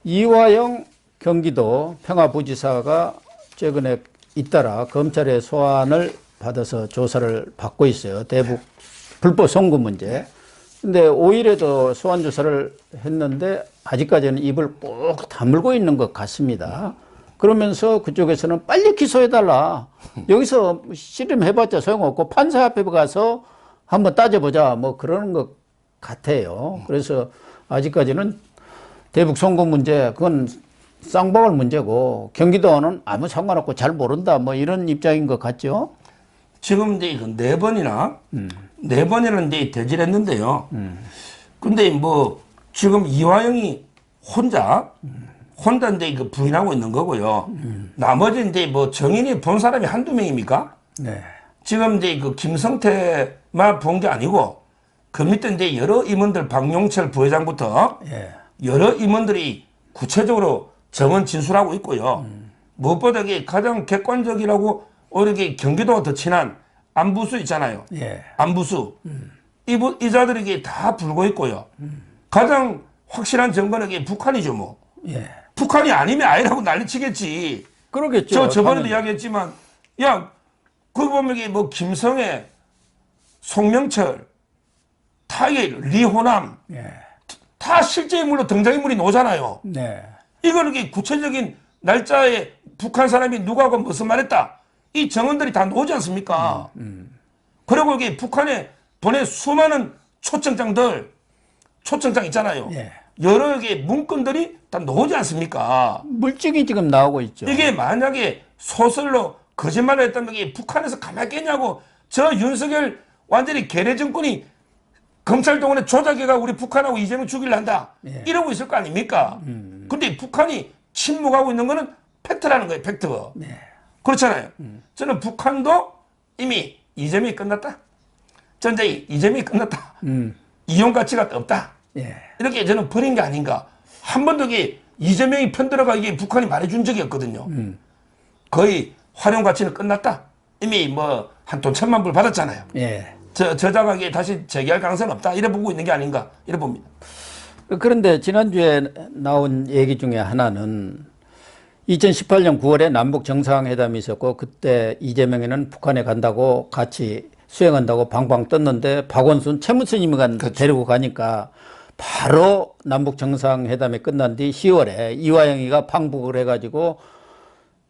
이화영 경기도 평화부지사가 최근에 잇따라 검찰의 소환을 받아서 조사를 받고 있어요. 대북 불법 송금 문제. 근데 5일에도 소환 조사를 했는데 아직까지는 입을 꼭 다물고 있는 것 같습니다. 그러면서 그쪽에서는 빨리 기소해달라. 여기서 씨름해봤자 소용없고 판사 앞에 가서 한번 따져보자. 뭐 그러는 것 같아요. 그래서 아직까지는 대북 송금 문제 그건 쌍방울 문제고 경기도는 아무 상관없고 잘 모른다. 뭐 이런 입장인 것 같죠. 지금 이제 네 번이나 네 번이나 이제 대질했는데요. 근데 뭐 지금 이화영이 혼자 이제 그 부인하고 있는 거고요. 나머지 이제 뭐 정인이 본 사람이 한두 명입니까? 네. 지금 이제 그 김성태만 본 게 아니고 그 밑에 이제 여러 임원들 박용철 부회장부터 예. 여러 임원들이 구체적으로 정원 진술하고 있고요. 무엇보다 이게 가장 객관적이라고 오히려 경기도가 더 친한 안부수 있잖아요. 예. 안부수. 이 자들에게 다 불고 있고요. 가장 확실한 증거는 이게 북한이죠, 뭐. 예. 북한이 아니면 아니라고 난리치겠지. 그러겠죠. 저번에도 이야기했지만, 야, 거기 보면 이게 뭐 김성애, 송명철, 타일, 리호남, 예. 다 실제 인물로 등장인물이 나오잖아요. 네. 이거는 이게 구체적인 날짜에 북한 사람이 누구하고 무슨 말했다. 이 정원들이 다 나오지 않습니까? 그리고 이게 북한에 보낸 수많은 초청장 있잖아요. 예. 여러 개의 문건들이 다 나오지 않습니까? 물증이 지금 나오고 있죠. 이게 만약에 소설로 거짓말을 했다면 이게 북한에서 가만히 있겠냐고. 저 윤석열 완전히 괴뢰 정권이 검찰 동원에 조작해가 우리 북한하고 이재명 죽이려 한다. 예. 이러고 있을 거 아닙니까? 근데 북한이 침묵하고 있는 거는 팩트라는 거예요. 팩트. 네. 그렇잖아요. 저는 북한도 이미 이재명이 끝났다. 전쟁이 이재명이 끝났다. 이용 가치가 없다. 예. 이렇게 저는 버린 게 아닌가. 한 번도 이재명이 편들어가 이게 북한이 말해준 적이 없거든요. 거의 활용 가치는 끝났다. 이미 뭐 한 돈 1,000만 불 받았잖아요. 예. 저자가게 다시 재개할 가능성은 없다. 이래 보고 있는 게 아닌가. 이래 봅니다. 그런데 지난주에 나온 얘기 중에 하나는 2018년 9월에 남북 정상회담이 있었고 그때 이재명이는 북한에 간다고 같이 수행한다고 방방 떴는데 박원순 최무스님이 그렇죠. 데리고 가니까 바로 남북 정상회담이 끝난 뒤 10월에 이화영이가 방북을 해가지고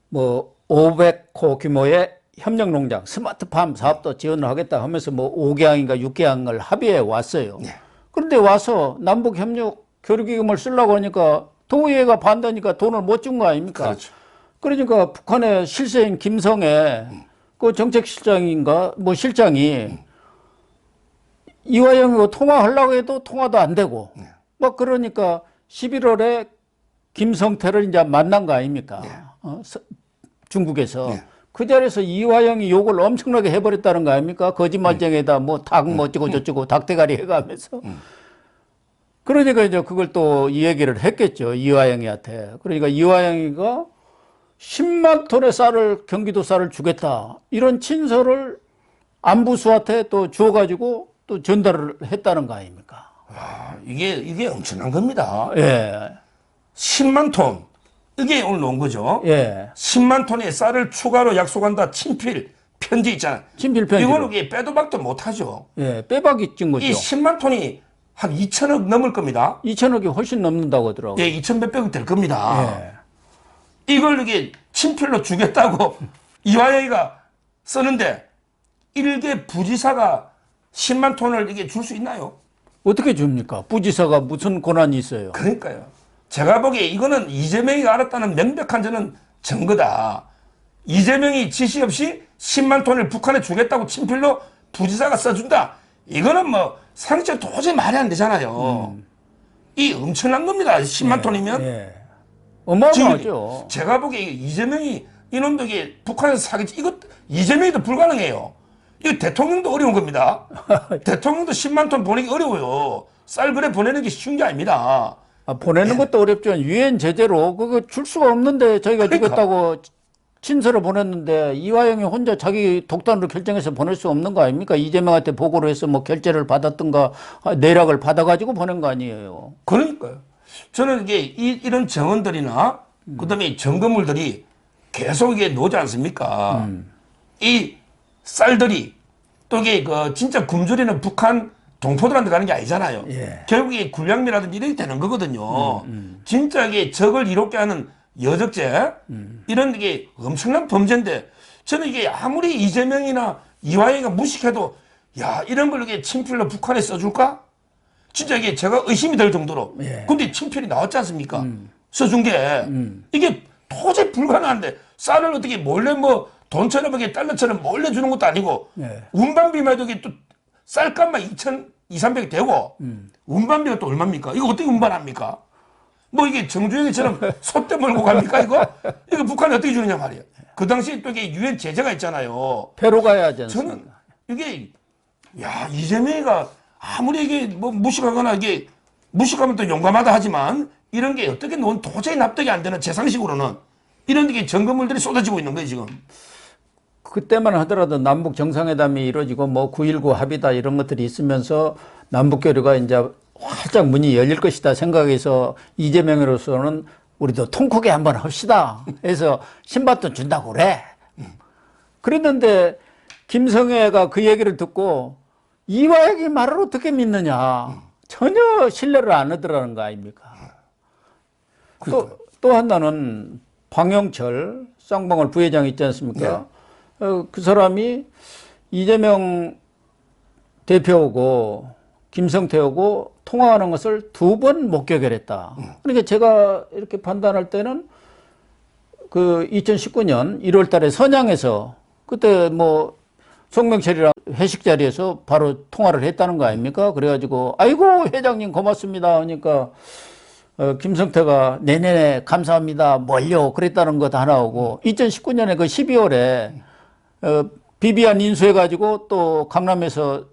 뭐 500호 규모의 협력농장 스마트팜 사업도 지원을 하겠다 하면서 뭐 5개항인가 6개항을 합의해 왔어요. 네. 그런데 와서 남북협력 교류기금을 쓰려고 하니까 동의회가 반대니까 돈을 못 준 거 아닙니까? 그렇죠. 그러니까 북한의 실세인 김성애 그 정책실장인가 뭐 실장이 이화영이고 통화하려고 해도 통화도 안 되고 막 그러니까 11월에 김성태를 이제 만난 거 아닙니까? 중국에서. 그 자리에서 이화영이 욕을 엄청나게 해버렸다는 거 아닙니까? 거짓말쟁이에다 뭐 닭 뭐 어쩌고 저쩌고 닭대가리 해가면서. 그러니까 이제 그걸 또 이 얘기를 했겠죠. 이화영이한테. 그러니까 이화영이가 10만 톤의 쌀을 경기도 쌀을 주겠다. 이런 친서를 안부수한테 또 주어가지고 또 전달을 했다는 거 아닙니까? 아, 이게 엄청난 겁니다. 예. 10만 톤. 이게 오늘 나온 거죠. 예. 10만 톤의 쌀을 추가로 약속한다. 친필 편지 있잖아요. 친필 편지. 이거는 빼도 박도 못하죠. 예. 빼박이 찐 거죠. 이 10만 톤이 한 2천억 넘을 겁니다. 2천억이 훨씬 넘는다고 하더라고요. 예, 2천 몇백억 될 겁니다. 예. 이걸 친필로 주겠다고 이화영이가 쓰는데 일개 부지사가 10만 톤을 이게 줄 수 있나요? 어떻게 줍니까? 부지사가 무슨 권한이 있어요? 그러니까요. 제가 보기에 이거는 이재명이 알았다는 명백한 저는 증거다. 이재명이 지시 없이 10만 톤을 북한에 주겠다고 친필로 부지사가 써준다. 이거는 뭐 상식적으로 도저히 말이 안 되잖아요. 이 엄청난 겁니다. 10만 톤이면. 예. 어마어마하죠. 제가 보기에 이재명이 이놈도 북한에서 사겠지. 이거 이재명이도 불가능해요. 이거 대통령도 어려운 겁니다. 대통령도 10만 톤 보내기 어려워요. 쌀 그래 보내는 게 쉬운 게 아닙니다. 보내는 것도 어렵지만 유엔 제재로 그거 줄 수가 없는데 저희가 주겠다고 친서를 보냈는데 이화영이 혼자 자기 독단으로 결정해서 보낼 수 없는 거 아닙니까? 이재명한테 보고를 해서 뭐 결재를 받았던가 내락을 받아가지고 보낸 거 아니에요. 그러니까요. 저는 이게 이런 정원들이나 그다음에 점검물들이 계속 이게 나오지 않습니까? 이 쌀들이 또 이게 그 진짜 굶주리는 북한 동포들한테 가는 게 아니잖아요. 예. 결국에 군량미라든지 이렇게 되는 거거든요. 진짜 이게 적을 이롭게 하는 여적죄 이런 게 엄청난 범죄인데 저는 이게 아무리 이재명이나 이화영이가 무식해도 야 이런 걸 이게 친필로 북한에 써줄까? 진짜 이게 제가 의심이 될 정도로. 예. 근데 친필이 나왔지 않습니까? 써준 게 이게 도저히 불가능한데 쌀을 어떻게 몰래 뭐 돈처럼 이게 달러처럼 몰래 주는 것도 아니고 예. 운반비만 해도 이게 또 쌀값만 2,300이 되고 운반비가 또 얼마입니까? 이거 어떻게 운반합니까? 뭐 이게 정주영이처럼 소떼 몰고 갑니까 이거? 이거 북한이 어떻게 주느냐 말이에요. 그 당시 또 이게 유엔 제재가 있잖아요. 배로 가야 하지 않습니까? 저는 이게 야 이재명이가 아무리 이게 뭐 무식하거나 이게 무식하면 또 용감하다 하지만 이런 게 어떻게 넌 도저히 납득이 안 되는 제 상식으로는 이런 게 점검물들이 쏟아지고 있는 거예요 지금. 그때만 하더라도 남북 정상회담이 이루어지고 뭐 9.19 합의다 이런 것들이 있으면서 남북 교류가 이제 활짝 문이 열릴 것이다 생각해서 이재명으로서는 우리도 통 크게 한번 합시다 해서 신밧돈 준다고 그래. 그랬는데 김성애가 그 얘기를 듣고 이화영이 말을 어떻게 믿느냐. 전혀 신뢰를 안 하더라는 거 아닙니까? 또 하나는 방영철 쌍방울 부회장 있지 않습니까? 그 사람이 이재명 대표하고 김성태하고 통화하는 것을 2번 목격을 했다. 그러니까 제가 이렇게 판단할 때는 그 2019년 1월 달에 선양에서 그때 뭐 송명철이랑 회식 자리에서 바로 통화를 했다는 거 아닙니까? 그래가지고 아이고 회장님 고맙습니다 하니까 김성태가 네네네 감사합니다 뭘요 그랬다는 것 하나 오고 2019년에 그 12월에 비비안 인수해가지고 또 강남에서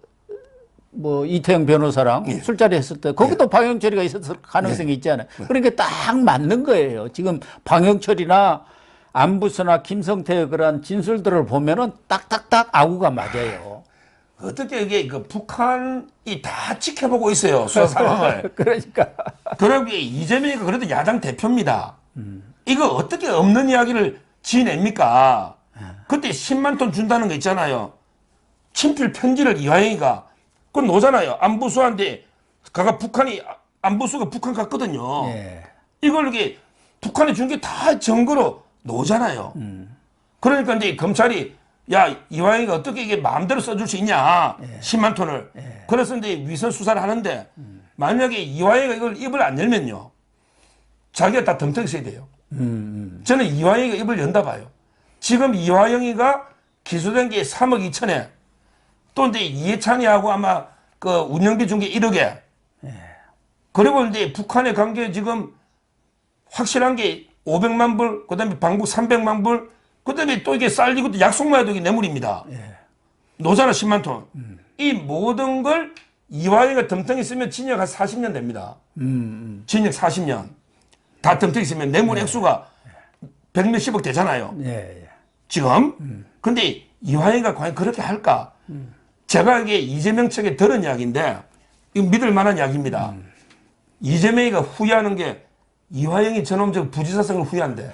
뭐 이태영 변호사랑 술자리 했을 때 거기도 방영철이가 있었을 가능성이 있잖아요. 그러니까 딱 맞는 거예요. 지금 방영철이나 안부서나 김성태의 그런 진술들을 보면은 딱딱딱 아구가 맞아요. 어떻게 이게 그 북한이 다 지켜보고 있어요 수사 상황을. 그러니까 그러기에 이재명이가 그래도 야당 대표입니다. 이거 어떻게 없는 이야기를 지냅니까? 그때 10만 톤 준다는 거 있잖아요. 친필 편지를 이화영이가 그건 노잖아요. 안부수한테 가가 북한이 안부수가 북한 갔거든요. 예. 이걸 이게 북한에 준 게 다 증거로 노잖아요. 그러니까 이제 검찰이 야 이화영이가 어떻게 이게 마음대로 써줄 수 있냐 10만 톤을. 그래서 이제 위선 수사를 하는데 만약에 이화영이가 이걸 입을 안 열면요 자기가 다 덤터기 써야 돼요. 저는 이화영이가 입을 연다 봐요. 지금 이화영이가 기소된 게 3억 2천에 또 이제 이해찬이하고 아마 그 운영비 준 게 1억에 그리고 이제 북한에 간 게 지금 확실한 게 500만 불, 그 다음에 방북 300만 불, 그 다음에 또 이게 쌀리고 약속만 해도 이게 뇌물입니다. 노잖아 10만 톤. 이 모든 걸 이화영이가 덤텅이 쓰면 징역 한 40년 됩니다. 징역 40년. 다 덤텅이 쓰면 뇌물 액수가 100몇십억 되잖아요. 예. 지금. 근데 이화영이가 과연 그렇게 할까? 제가 이게 이재명 측에 들은 이야기인데 이거 믿을 만한 이야기입니다. 이재명이가 후회하는 게 이화영이 저놈 저 부지사성을 후회한대.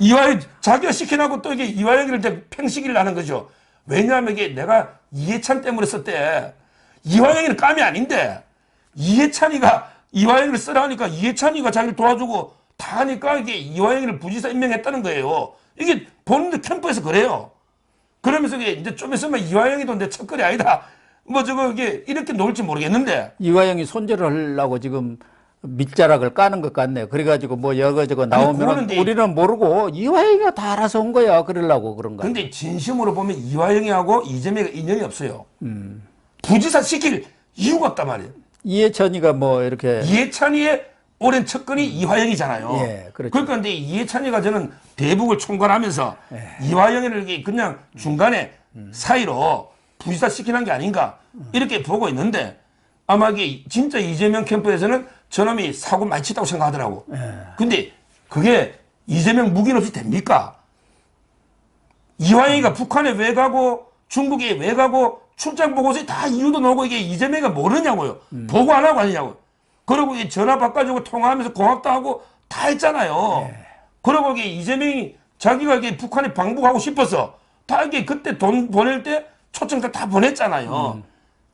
이화영 자기가 시켜놓고 또 이게 이화영이를 이제 팽시기를 하는 거죠. 왜냐하면 이게 내가 이해찬 때문에 썼대. 이화영이는 깜이 아닌데 이해찬이가 이화영이를 쓰라 하니까 이해찬이가 자기를 도와주고 다 하니까 이게 이화영이를 부지사 임명했다는 거예요. 이게 본인들 캠프에서 그래요. 그러면서 이제 좀 있으면 이화영이도 내 첫거리 아니다. 뭐 저거 이게 이렇게 놓을지 모르겠는데. 이화영이 손절을 하려고 지금 밑자락을 까는 것 같네요. 그래가지고 뭐 여거저거 나오면 우리는 모르고 이화영이가 다 알아서 온 거야. 그러려고 그런 거야. 근데 진심으로 보면 이화영이하고 이재명이 인연이 없어요. 부지사 시킬 이유가 없단 말이에요. 이해찬이가 뭐 이렇게 이해찬이의 오랜 측근이 이화영이잖아요. 예, 그렇죠. 그러니까 근데 이해찬이가 저는 대북을 총괄하면서 이화영이를 그냥 중간에 사이로 부지사 시키는 게 아닌가 이렇게 보고 있는데 아마 이게 진짜 이재명 캠프에서는 저놈이 사고 많이 치다고 생각하더라고. 근데 그게 이재명 묵인 없이 됩니까? 이화영이가 북한에 왜 가고 중국에 왜 가고 출장 보고서 다 이유도 나오고 이게 이재명이가 모르냐고요. 보고 안 하고 아니냐고요. 그리고 이 전화 바꿔주고 통화하면서 고맙다 하고 다 했잖아요. 그리고 이게 이재명이 자기가 이게 북한에 방북하고 싶어서 다 이게 그때 돈 보낼 때 초청장 다 보냈잖아요.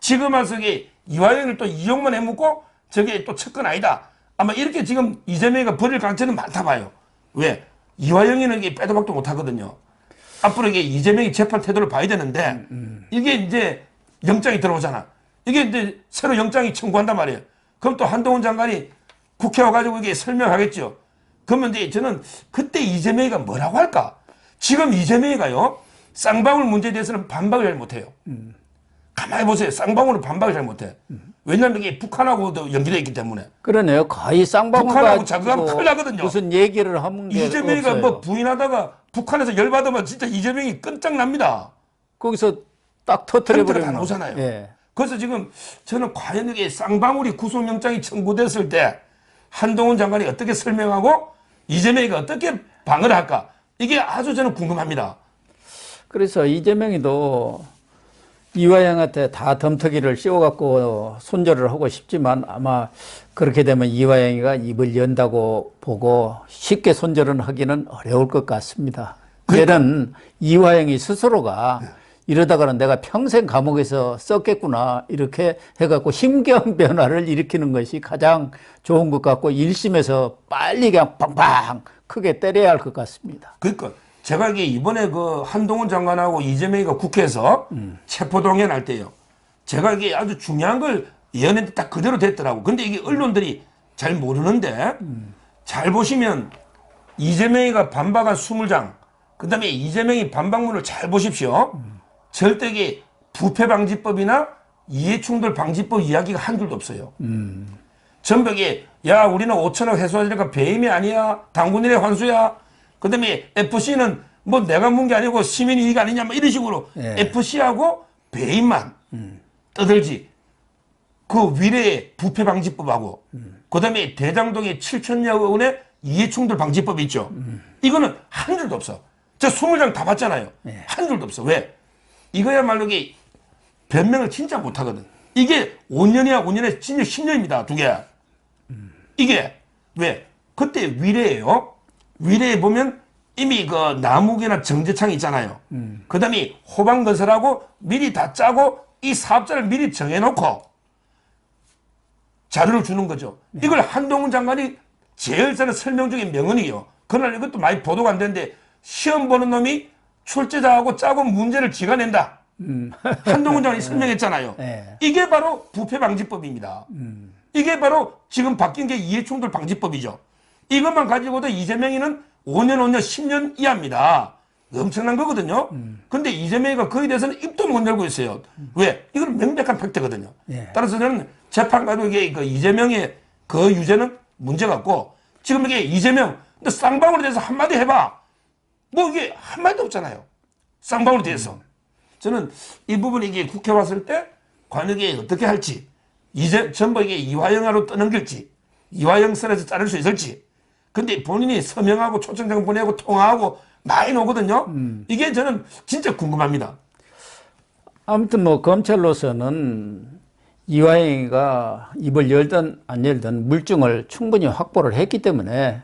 지금 와서 이게 이화영을 또 이용만 해먹고 저게 또 측근 아니다. 아마 이렇게 지금 이재명이가 버릴 가능성은 많다 봐요. 왜? 이화영이는 이게 빼도 박도 못 하거든요. 앞으로 이게 이재명이 재판 태도를 봐야 되는데 이게 이제 영장이 들어오잖아. 이게 이제 새로 영장이 청구한단 말이에요. 그럼 또 한동훈 장관이 국회 와가지고 이게 설명하겠죠. 그러면 이제 저는 그때 이재명이가 뭐라고 할까? 지금 이재명이가요, 쌍방울 문제에 대해서는 반박을 잘 못해요. 가만히 보세요. 쌍방울은 반박을 잘 못해. 왜냐하면 이게 북한하고도 연계되어 있기 때문에. 그러네요. 거의 쌍방울 북한하고 자극하면 큰일 나거든요. 무슨 얘기를 하는 게 이재명이가 없어요. 뭐 부인하다가 북한에서 열받으면 진짜 이재명이 끈짝납니다. 거기서 딱 터트려버리면 다 나오잖아요. 예. 그래서 지금 저는 과연 이게 쌍방울이 구속영장이 청구됐을 때 한동훈 장관이 어떻게 설명하고 이재명이가 어떻게 방어를 할까? 이게 아주 저는 궁금합니다. 그래서 이재명이도 이화영한테 다 덤터기를 씌워갖고 손절을 하고 싶지만 아마 그렇게 되면 이화영이가 입을 연다고 보고 쉽게 손절은 하기는 어려울 것 같습니다. 이제는 이화영이 스스로가 이러다가는 내가 평생 감옥에서 썼겠구나 이렇게 해갖고 심경 변화를 일으키는 것이 가장 좋은 것 같고 1심에서 빨리 그냥 팡팡 크게 때려야 할 것 같습니다. 그러니까 제가 이게 이번에 그 한동훈 장관하고 이재명이가 국회에서 체포동의안 할 때요. 제가 이게 아주 중요한 걸 예언했는데 딱 그대로 됐더라고. 근데 이게 언론들이 잘 모르는데 잘 보시면 이재명이가 반박한 20장, 그 다음에 이재명이 반박문을 잘 보십시오. 절대 이게 부패방지법이나 이해충돌방지법 이야기가 한 줄도 없어요. 전부 이게 야 우리는 5천억 회수하니까 배임이 아니야. 당군인의 환수야. 그 다음에 FC는 뭐 내가 문 게 아니고 시민 이익 아니냐 뭐 이런 식으로 FC하고 배임만 떠들지. 그 위례의 부패방지법하고 그 다음에 대장동의 7천여 원의 이해충돌방지법이 있죠. 이거는 한 줄도 없어. 저 20장 다 봤잖아요. 한 줄도 없어. 왜? 이거야말로 이게 변명을 진짜 못하거든. 이게 5년이야 5년에 징역 10년입니다. 두 개. 이게 왜? 그때 위례예요. 위례에 보면 이미 그 나무계나 정제창이 있잖아요. 그 다음에 호방건설하고 미리 다 짜고 이 사업자를 미리 정해놓고 자료를 주는 거죠. 이걸 한동훈 장관이 제일 저는 설명적인 명언이요. 그날 이것도 많이 보도가 안 되는데 시험 보는 놈이 출제자하고 짜고 문제를 지가 낸다. 한동훈 장관이 설명했잖아요. 이게 바로 부패방지법입니다. 이게 바로 지금 바뀐 게 이해충돌방지법이죠. 이것만 가지고도 이재명이는 5년, 5년, 10년 이하입니다. 엄청난 거거든요. 근데 이재명이가 거기에 대해서는 입도 못 열고 있어요. 왜? 이건 명백한 팩트거든요. 따라서 저는 재판 가도 이게 그 이재명의 그 유죄는 문제가 없고 지금 이게 이재명, 근데 쌍방울에 대해서 한마디 해봐. 뭐 이게 한마디도 없잖아요. 쌍방울에 대해서. 저는 이 부분이 이게 국회 왔을 때 과연 이게 어떻게 할지, 전부 이게 이화영으로 떠넘길지, 이화영 선에서 자를 수 있을지. 근데 본인이 서명하고 초청장 보내고 통화하고 많이 오거든요. 이게 저는 진짜 궁금합니다. 아무튼 뭐 검찰로서는 이화영이가 입을 열든 안 열든 물증을 충분히 확보를 했기 때문에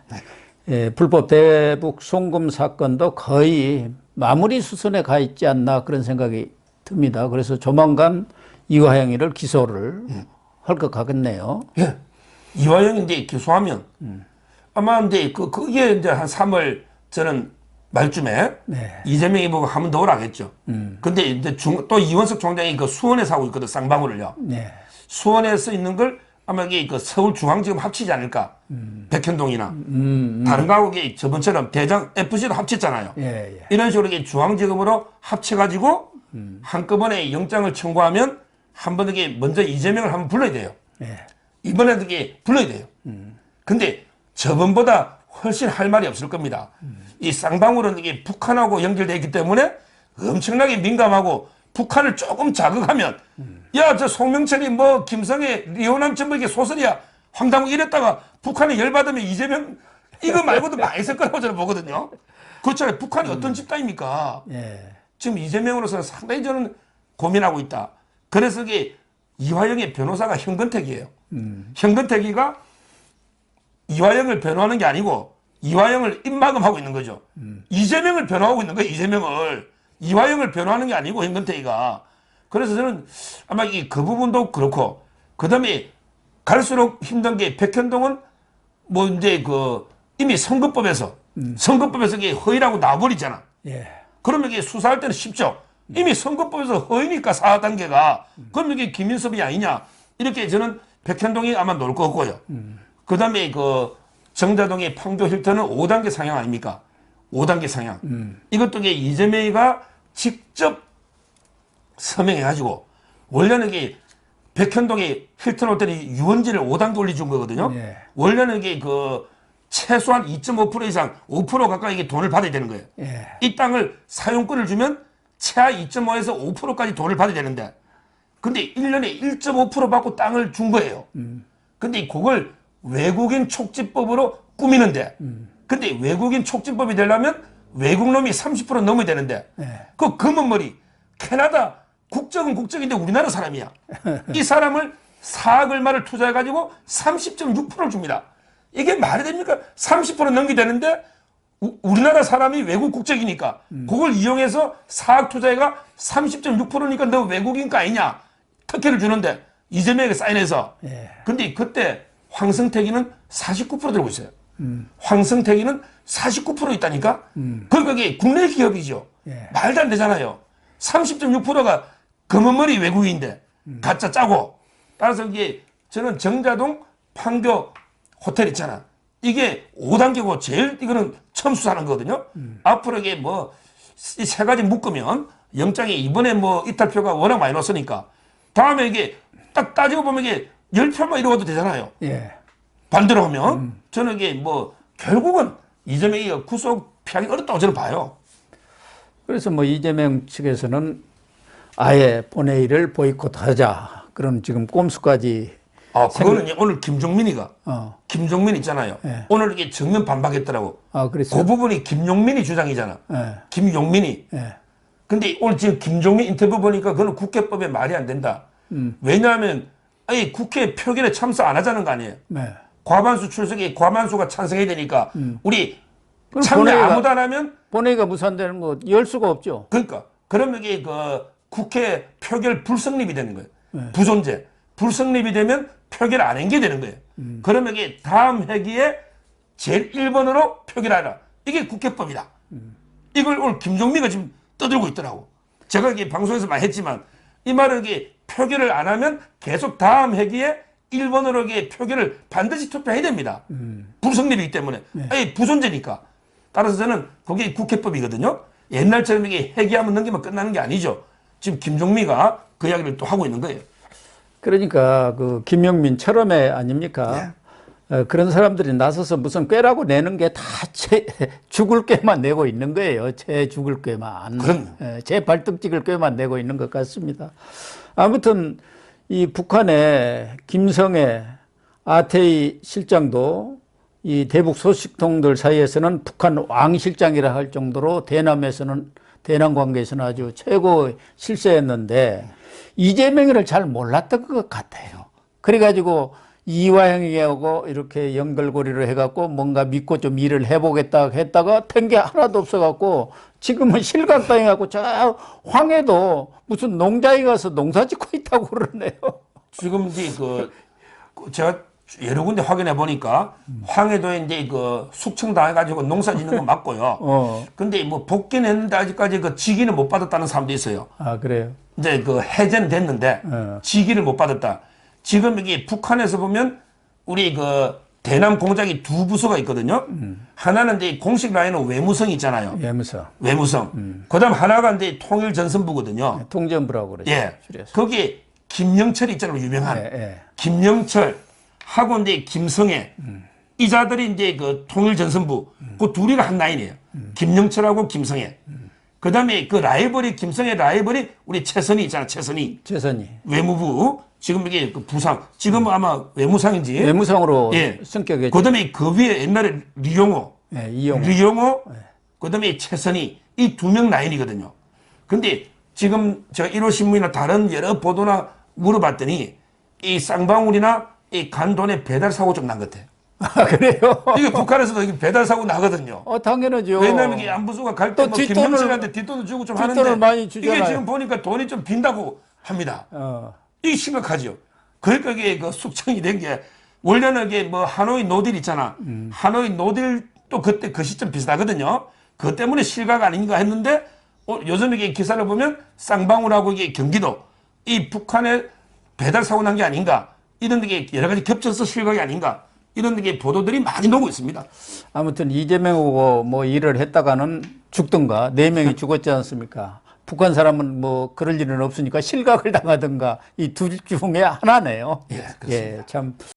불법 대북 송금 사건도 거의 마무리 수순에 가 있지 않나 그런 생각이 듭니다. 그래서 조만간 이화영이를 기소를 할 것 같겠네요. 예. 이화영이 이제 기소하면 아마 이제 그게 이제 한 3월 저는 말쯤에 이재명이 보고 한 번 더 오라겠죠. 근데 이제 또 이원석 총장이 그 수원에서 하고 있거든, 쌍방울을요. 수원에서 있는 걸 아마 이게 그 서울중앙지검 합치지 않을까. 백현동이나. 다른 거하고 이게 저번처럼 대장 FC도 합쳤잖아요. 이런 식으로 이게 중앙지검으로 합쳐가지고 한꺼번에 영장을 청구하면 한 번 이게 먼저 이재명을 한번 불러야 돼요. 이번에도 이게 불러야 돼요. 근데 저번보다 훨씬 할 말이 없을 겁니다. 이 쌍방울은 이게 북한하고 연결되어 있기 때문에 엄청나게 민감하고 북한을 조금 자극하면 야, 저 송명철이 뭐 김성애 리오남전 뭐 이게 소설이야. 황당무 이랬다가 북한에 열받으면 이재명 이거 말고도 많이 있을 거라고 저는 보거든요. 그렇잖아요. 북한이 어떤 집단입니까? 지금 이재명으로서는 상당히 저는 고민하고 있다. 그래서 이게 이화영의 변호사가 현근택이에요. 현근택이가 이화영을 변호하는 게 아니고 이화영을 입막음하고 있는 거죠. 이재명을 변호하고 있는 거예요. 이화영을 변호하는 게 아니고 현근택이가. 그래서 저는 아마 그 부분도 그렇고, 그 다음에 갈수록 힘든 게 백현동은 뭐 이제 이미 선거법에서 이게 허위라고 나와버리잖아. 예. 그러면 이게 수사할 때는 쉽죠. 이미 선거법에서 허위니까 4단계가. 그럼 이게 김인섭이 아니냐. 이렇게 저는 백현동이 아마 놓을 것 같고요. 그 다음에 정자동의 판교 힐튼은 5단계 상향 아닙니까? 5단계 상향. 이것도 이게 이재명이가 직접 서명해가지고, 원래는 이게 백현동이 힐튼 올 때는 유원지를 5단계 올려준 거거든요. 예. 원래는 이게 최소한 2.5% 이상 5% 가까이 이게 돈을 받아야 되는 거예요. 예. 이 땅을 사용권을 주면 최하 2.5에서 5%까지 돈을 받아야 되는데, 근데 1년에 1.5% 받고 땅을 준 거예요. 근데 그걸 외국인 촉진법으로 꾸미는데, 근데 외국인 촉진법이 되려면 외국 놈이 30% 넘어야 되는데, 예. 그 검은 머리 캐나다 국적은 국적인데 우리나라 사람이야. 이 사람을 4억 얼마를 투자해가지고 30.6%를 줍니다. 이게 말이 됩니까? 30% 넘게 되는데 우리나라 사람이 외국 국적이니까 그걸 이용해서 4억 투자해가 30.6%니까 너 외국인가 아니냐 특혜를 주는데 이재명에게 사인해서. 예. 근데 그때 황승택이는 49% 들고 있어요. 황승택이는 49% 있다니까. 그게 국내 기업이죠. 예. 말도 안 되잖아요. 30.6%가 검은머리 외국인인데 가짜 짜고. 따라서 이게 저는 정자동 판교 호텔 있잖아. 이게 5단계고 제일 이거는 처음 수사하는 거거든요. 앞으로 이게 이 세 가지 묶으면 영장이 이번에 이탈표가 워낙 많이 났으니까 다음에 이게 딱 따지고 보면 이게 10표만 이러고도 되잖아요. 예. 반대로 하면 저는 이게 결국은 이재명이 구속 피하기 어렵다고 저는 봐요. 그래서 이재명 측에서는 아예 본회의를 보이콧하자 그런 지금 꼼수까지. 그거는 오늘 김종민이가 김종민 있잖아요. 예. 오늘 이게 정면 반박했더라고. 그랬어요. 그 부분이 김용민이 주장이잖아. 예. 김용민이. 예. 근데 오늘 지금 김종민 인터뷰 보니까 그거는 국회법에 말이 안 된다. 왜냐하면 국회 표결에 참석 안 하자는 거 아니에요. 네. 과반수 출석에 과반수가 찬성해야 되니까 우리 그럼 참여 아무도 안 하면 본회의가 무산되는 거 열 수가 없죠. 그러니까 그러면 이게 국회 표결 불성립이 되는 거예요. 부존재. 불성립이 되면 표결 안 한 게 되는 거예요. 그러면 이게 다음 회기에 제일 1번으로 표결하라. 이게 국회법이다. 이걸 오늘 김종민가 지금 떠들고 있더라고. 제가 이게 방송에서 많이 했지만 이 말은 이게 표결을 안 하면 계속 다음 회기에 1번으로 이게 표결을 반드시 투표해야 됩니다. 불성립이기 때문에. 아니, 부존재니까. 따라서 저는 그게 국회법이거든요. 옛날처럼 이게 회기하면 넘기면 끝나는 게 아니죠. 지금 김종민가 그 이야기를 또 하고 있는 거예요. 그러니까 김영민 철험회 아닙니까? 그런 사람들이 나서서 무슨 꾀라고 내는 게 다 죽을 꾀만 내고 있는 거예요. 제 죽을 꾀만. 제 발등 찍을 꾀만 내고 있는 것 같습니다. 아무튼 이 북한의 김성애 아태이 실장도 이 대북 소식통들 사이에서는 북한 왕실장이라 할 정도로 대남 관계에서는 아주 최고 실세였는데 이재명이를 잘 몰랐던 것 같아요. 그래가지고 이화영이하고 이렇게 연결고리를 해갖고 뭔가 믿고 좀 일을 해보겠다 했다가 된 게 하나도 없어갖고 지금은 실각당해갖고 저 황해도 무슨 농장에 가서 농사 짓고 있다고 그러네요. 지금 이제 제가 여러 군데 확인해 보니까 황해도에 이제 숙청당해가지고 농사 짓는 거 맞고요. 근데 복귀는 했는데 아직까지 직위는 못 받았다는 사람도 있어요. 그래요? 이제 해제는 됐는데 직위를 못 받았다. 지금 이게 북한에서 보면 우리 대남 공작이 두 부서가 있거든요. 하나는 이제 공식 라인은 외무성 있잖아요. 외무성. 그다음 하나가 이제 통일전선부거든요. 통전부라고 그러죠. 예. 거기에 김영철 있잖아요. 유명한. 김영철 하고 이제 김성애 이 자들이 이제 통일전선부 그 둘이가 한 라인이에요. 김영철하고 김성애. 그다음에 라이벌이 김성애 라이벌이 우리 최선희 있잖아. 최선희 외무부 지금 이게 부상 지금은 아마 외무상인지 외무상으로 승격했죠. 그다음에 그 위에 옛날에 리용호 그다음에 최선희 이 두 명 라인이거든요. 근데 지금 제가 1호 신문이나 다른 여러 보도나 물어봤더니 이 쌍방울이나 이 간돈의 배달 사고 좀 난 것 같아. 아, 그래요? 이게 북한에서도 이게 배달 사고 나거든요. 당연하죠. 왜냐면 이게 안부수가 갈 때 또 뭐 뒷돈을- 김정실한테 뒷돈을 주고 좀 뒷돈을 하는데 많이 주잖아요. 이게 지금 보니까 돈이 좀 빈다고 합니다. 이게 심각하죠. 그러니까 이게 그 숙청이 된 게 원래는 이게 뭐 하노이 노딜 있잖아. 하노이 노딜도 그때 그 시점 비슷하거든요. 그것 때문에 실각 아닌가 했는데 요즘 이게 기사를 보면 쌍방울하고 이게 경기도 이 북한의 배달 사고 난 게 아닌가 이런 게 여러 가지 겹쳐서 실각이 아닌가 이런 게 보도들이 많이 나오고 있습니다. 아무튼 이재명하고 뭐 일을 했다가는 죽든가 4명이 죽었지 않습니까? 북한 사람은 뭐 그럴 일은 없으니까 실각을 당하든가 이 둘 중에 하나네요. 예, 그렇습니다. 참.